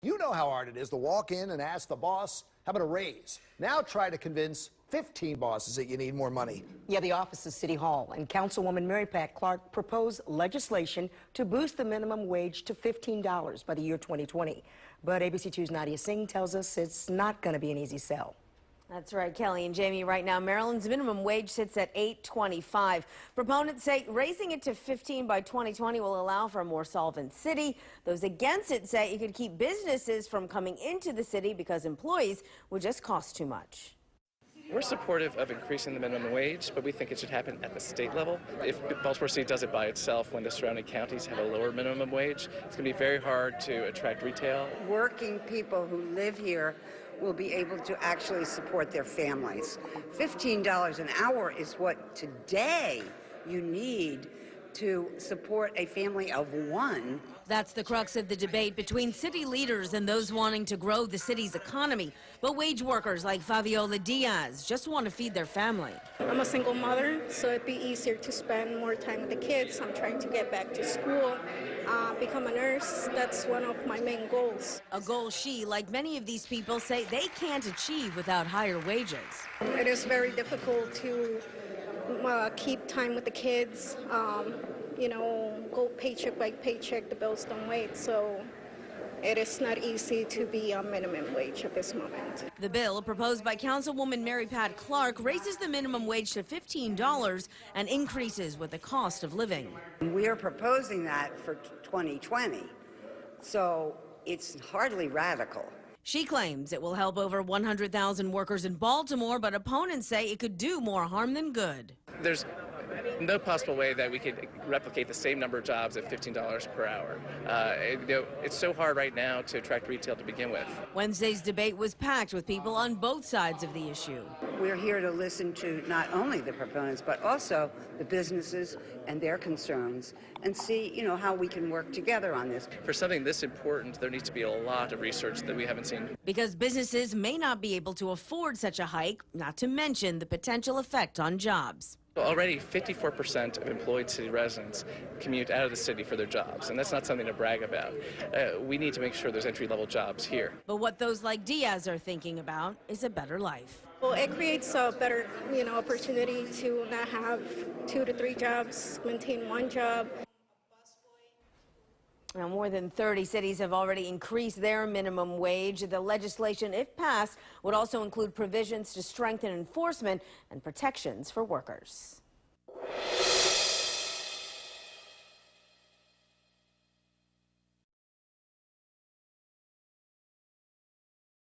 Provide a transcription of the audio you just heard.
You know how hard it is to walk in and ask the boss, how about a raise? Now try to convince 15 bosses that you need more money. Yeah, the office of City Hall and Councilwoman Mary Pat Clarke proposed legislation to boost the minimum wage to $15 by the year 2020. But ABC2's Nadia Singh tells us it's not going to be an easy sell. That's right, Kelly and Jamie. Right now, Maryland's minimum wage sits at $8.25. Proponents say raising it to $15 by 2020 will allow for a more solvent city. Those against it say it could keep businesses from coming into the city because employees would just cost too much. We're supportive of increasing the minimum wage, but we think it should happen at the state level. If Baltimore City does it by itself when the surrounding counties have a lower minimum wage, it's going to be very hard to attract retail. Working people who live here will be able to actually support their families. $15 an hour is what today you need to support a family of one. That's the crux of the debate between city leaders and those wanting to grow the city's economy. But wage workers like Fabiola Diaz just want to feed their family. I'm a single mother, so it'd be easier to spend more time with the kids. I'm trying to get back to school, become a nurse. That's one of my main goals. A goal she, like many of these people, say they can't achieve without higher wages. It is very difficult to keep time with the kids, you know, go paycheck by paycheck, the bills don't wait, so it is not easy to be on minimum wage at this moment. The bill, proposed by Councilwoman Mary Pat Clarke, raises the minimum wage to $15 and increases with the cost of living. We are proposing that for 2020, so it's hardly radical. She claims it will help over 100,000 workers in Baltimore, but opponents say it could do more harm than good. There's no possible way that we could replicate the same number of jobs at $15 per hour. It's so hard right now to attract retail to begin with. Wednesday's debate was packed with people on both sides of the issue. We're here to listen to not only the proponents, but also the businesses and their concerns and see, you know, how we can work together on this. For something this important, there needs to be a lot of research that we haven't seen. Because businesses may not be able to afford such a hike, not to mention the potential effect on jobs. Already 54% of employed city residents commute out of the city for their jobs, and that's not something to brag about. We need to make sure there's entry-level jobs here. But what those like Diaz are thinking about is a better life. Well, it creates a better, opportunity to not have 2 to 3 jobs, maintain one job. Now, more than 30 cities have already increased their minimum wage. The legislation, if passed, would also include provisions to strengthen enforcement and protections for workers.